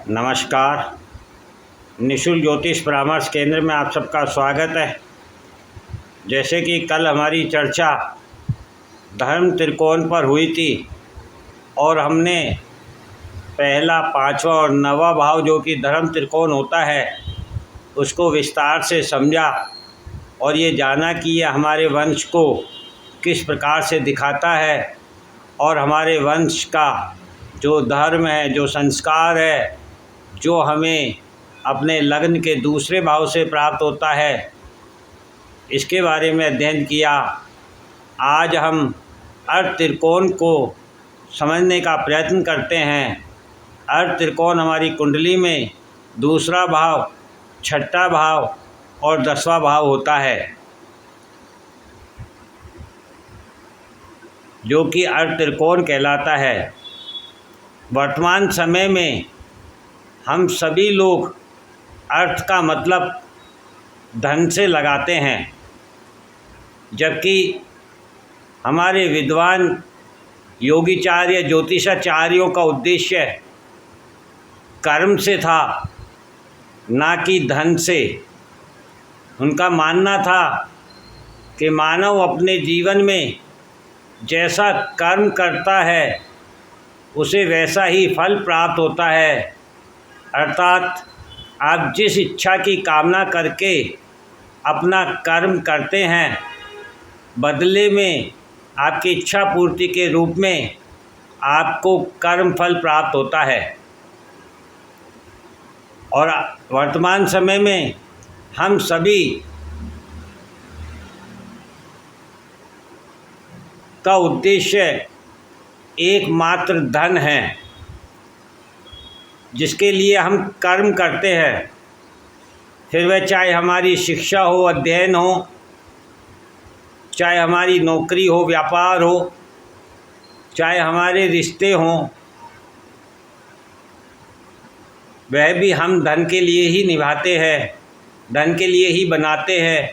नमस्कार। निःशुल्क ज्योतिष परामर्श केंद्र में आप सबका स्वागत है। जैसे कि कल हमारी चर्चा धर्म त्रिकोण पर हुई थी और हमने पहला, पांचवा और नवा भाव जो कि धर्म त्रिकोण होता है उसको विस्तार से समझा और ये जाना कि ये हमारे वंश को किस प्रकार से दिखाता है और हमारे वंश का जो धर्म है, जो संस्कार है, जो हमें अपने लग्न के दूसरे भाव से प्राप्त होता है, इसके बारे में अध्ययन किया। आज हम अर्थ त्रिकोण को समझने का प्रयत्न करते हैं। अर्थ त्रिकोण हमारी कुंडली में दूसरा भाव, छठा भाव और 10वां भाव होता है, जो कि अर्थ त्रिकोण कहलाता है। वर्तमान समय में हम सभी लोग अर्थ का मतलब धन से लगाते हैं, जबकि हमारे विद्वान योगीचार्य ज्योतिषाचार्यों का उद्देश्य कर्म से था, ना कि धन से। उनका मानना था कि मानव अपने जीवन में जैसा कर्म करता है उसे वैसा ही फल प्राप्त होता है। अर्थात आप जिस इच्छा की कामना करके अपना कर्म करते हैं, बदले में आपकी इच्छा पूर्ति के रूप में आपको कर्म फल प्राप्त होता है। और वर्तमान समय में हम सभी का उद्देश्य एकमात्र धन है, जिसके लिए हम कर्म करते हैं। फिर वह चाहे हमारी शिक्षा हो, अध्ययन हो, चाहे हमारी नौकरी हो, व्यापार हो, चाहे हमारे रिश्ते हों, वह भी हम धन के लिए ही निभाते हैं, धन के लिए ही बनाते हैं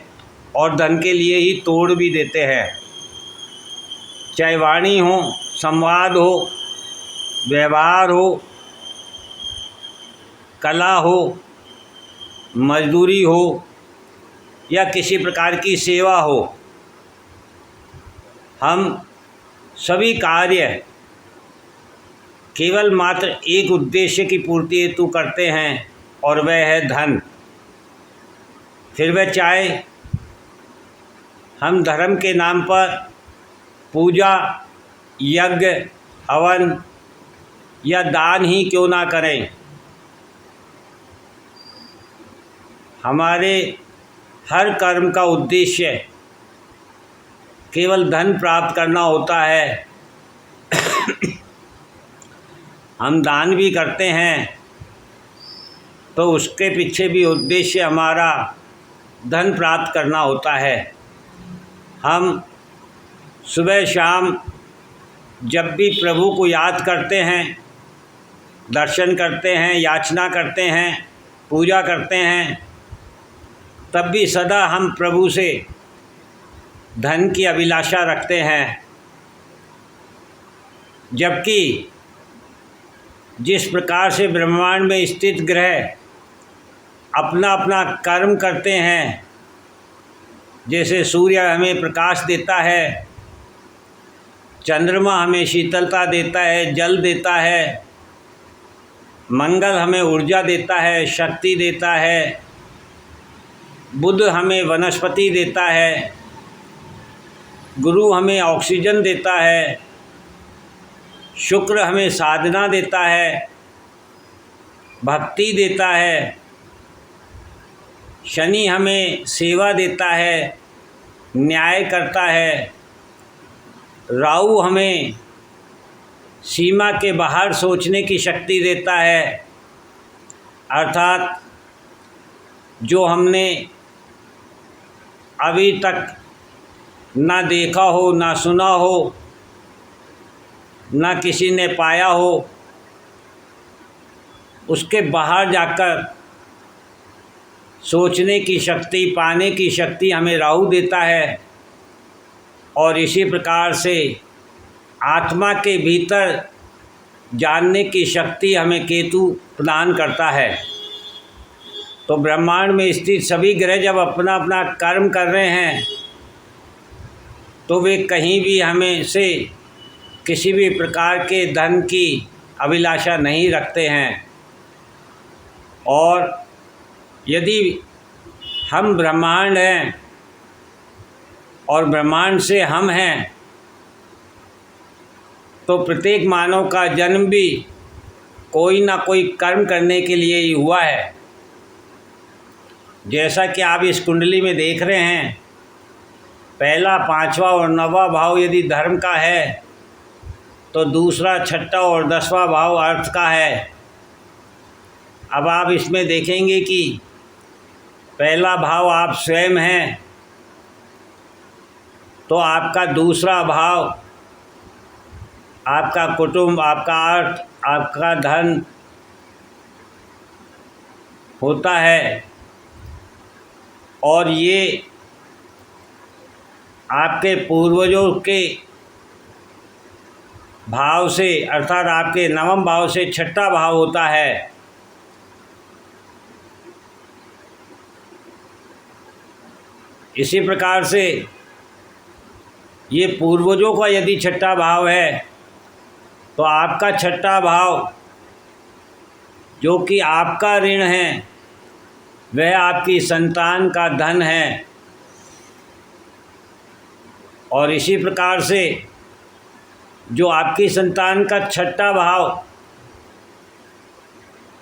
और धन के लिए ही तोड़ भी देते हैं। चाहे वाणी हो, संवाद हो, व्यवहार हो, कला हो, मजदूरी हो या किसी प्रकार की सेवा हो, हम सभी कार्य केवल मात्र एक उद्देश्य की पूर्ति हेतु करते हैं और वह है धन। फिर वह चाहे हम धर्म के नाम पर पूजा, यज्ञ, हवन या दान ही क्यों ना करें, हमारे हर कर्म का उद्देश्य केवल धन प्राप्त करना होता है। हम दान भी करते हैं तो उसके पीछे भी उद्देश्य हमारा धन प्राप्त करना होता है। हम सुबह शाम जब भी प्रभु को याद करते हैं, दर्शन करते हैं, याचना करते हैं, पूजा करते हैं, तब भी सदा हम प्रभु से धन की अभिलाषा रखते हैं। जबकि जिस प्रकार से ब्रह्मांड में स्थित ग्रह अपना अपना कर्म करते हैं, जैसे सूर्य हमें प्रकाश देता है, चंद्रमा हमें शीतलता देता है, जल देता है, मंगल हमें ऊर्जा देता है, शक्ति देता है, बुध हमें वनस्पति देता है, गुरु हमें ऑक्सीजन देता है, शुक्र हमें साधना देता है, भक्ति देता है, शनि हमें सेवा देता है, न्याय करता है, राहु हमें सीमा के बाहर सोचने की शक्ति देता है। अर्थात जो हमने अभी तक ना देखा हो, ना सुना हो, ना किसी ने पाया हो, उसके बाहर जाकर सोचने की शक्ति, पाने की शक्ति हमें राहु देता है। और इसी प्रकार से आत्मा के भीतर जानने की शक्ति हमें केतु प्रदान करता है। तो ब्रह्मांड में स्थित सभी ग्रह जब अपना अपना कर्म कर रहे हैं तो वे कहीं भी हमें से किसी भी प्रकार के धन की अभिलाषा नहीं रखते हैं। और यदि हम ब्रह्मांड हैं और ब्रह्मांड से हम हैं तो प्रत्येक मानव का जन्म भी कोई ना कोई कर्म करने के लिए ही हुआ है। जैसा कि आप इस कुंडली में देख रहे हैं, पहला, पांचवा और नौवां भाव यदि धर्म का है तो दूसरा, छठा और 10वां भाव अर्थ का है। अब आप इसमें देखेंगे कि पहला भाव आप स्वयं हैं तो आपका दूसरा भाव आपका कुटुंब, आपका अर्थ, आपका धन होता है। और ये आपके पूर्वजों के भाव से अर्थात आपके नवम भाव से छठा भाव होता है। इसी प्रकार से ये पूर्वजों का यदि छठा भाव है तो आपका छठा भाव जो कि आपका ऋण है वह आपकी संतान का धन है। और इसी प्रकार से जो आपकी संतान का छठा भाव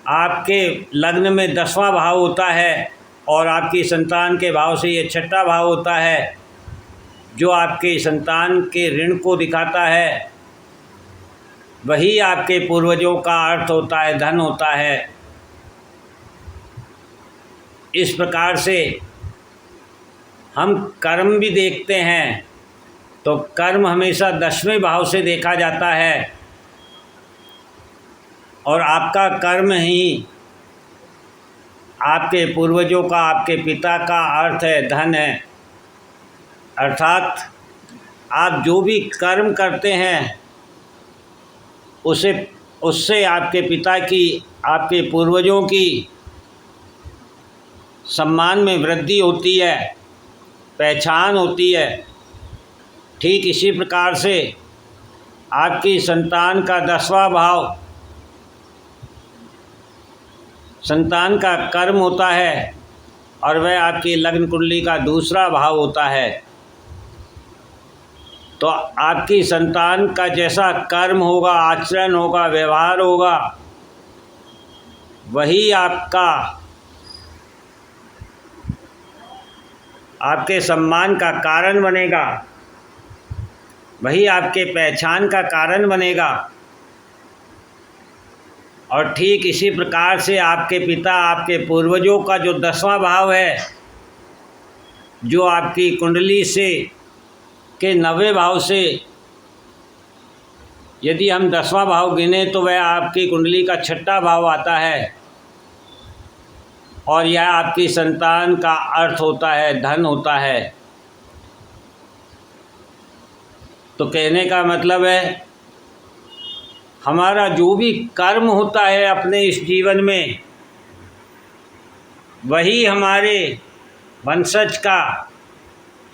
आपके लग्न में 10वां भाव होता है और आपकी संतान के भाव से ये छठा भाव होता है जो आपके संतान के ऋण को दिखाता है, वही आपके पूर्वजों का अर्थ होता है, धन होता है। इस प्रकार से हम कर्म भी देखते हैं तो कर्म हमेशा 10वें भाव से देखा जाता है और आपका कर्म ही आपके पूर्वजों का, आपके पिता का अर्थ है, धन है। अर्थात आप जो भी कर्म करते हैं उससे आपके पिता की, आपके पूर्वजों की सम्मान में वृद्धि होती है, पहचान होती है। ठीक इसी प्रकार से आपकी संतान का 10वां भाव संतान का कर्म होता है और वह आपकी लग्न कुंडली का दूसरा भाव होता है। तो आपकी संतान का जैसा कर्म होगा, आचरण होगा, व्यवहार होगा, वही आपके सम्मान का कारण बनेगा, वही आपके पहचान का कारण बनेगा। और ठीक इसी प्रकार से आपके पिता, आपके पूर्वजों का जो 10वां भाव है जो आपकी कुंडली से के 9वें भाव से यदि हम 10वां भाव गिने तो वह आपकी कुंडली का छठा भाव आता है और यह आपकी संतान का अर्थ होता है, धन होता है। तो कहने का मतलब है हमारा जो भी कर्म होता है अपने इस जीवन में वही हमारे वंशज का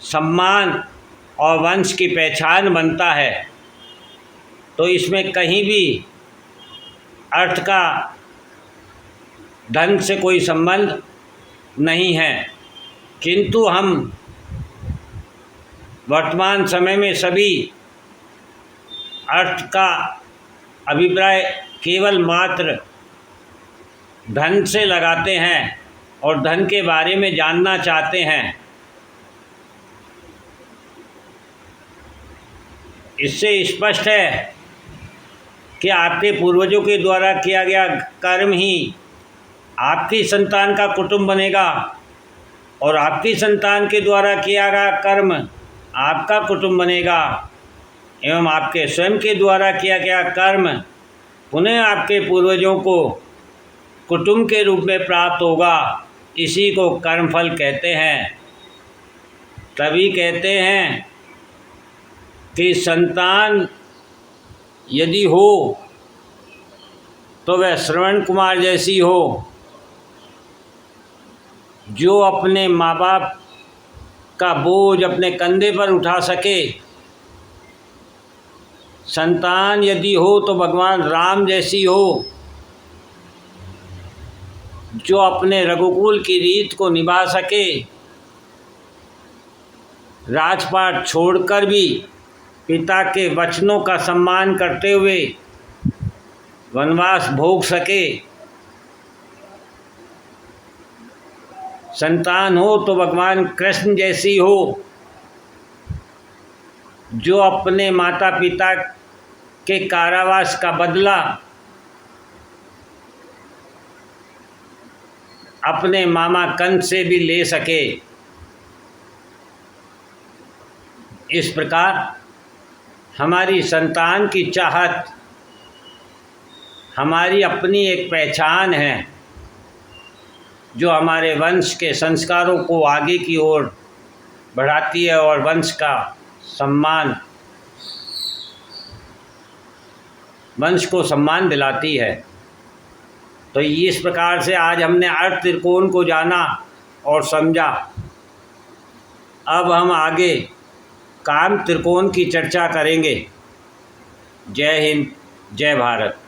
सम्मान और वंश की पहचान बनता है। तो इसमें कहीं भी अर्थ का, धन से कोई संबंध नहीं है। किंतु हम वर्तमान समय में सभी अर्थ का अभिप्राय केवल मात्र धन से लगाते हैं और धन के बारे में जानना चाहते हैं। इससे स्पष्ट है कि आपके पूर्वजों के द्वारा किया गया कर्म ही आपकी संतान का कुटुंब बनेगा और आपकी संतान के द्वारा किया गया कर्म आपका कुटुंब बनेगा एवं आपके स्वयं के द्वारा किया गया कर्म पुनः आपके पूर्वजों को कुटुंब के रूप में प्राप्त होगा। इसी को कर्मफल कहते हैं। तभी कहते हैं कि संतान यदि हो तो वह श्रवण कुमार जैसी हो, जो अपने माँ बाप का बोझ अपने कंधे पर उठा सके। संतान यदि हो तो भगवान राम जैसी हो, जो अपने रघुकुल की रीत को निभा सके। राजपाट छोड़कर भी पिता के वचनों का सम्मान करते हुए वनवास भोग सके। संतान हो तो भगवान कृष्ण जैसी हो, जो अपने माता पिता के कारावास का बदला अपने मामा कंस से भी ले सके। इस प्रकार हमारी संतान की चाहत हमारी अपनी एक पहचान है, जो हमारे वंश के संस्कारों को आगे की ओर बढ़ाती है और वंश का सम्मान, वंश को सम्मान दिलाती है। तो इस प्रकार से आज हमने अर्थ त्रिकोण को जाना और समझा। अब हम आगे काम त्रिकोण की चर्चा करेंगे। जय हिंद, जय भारत।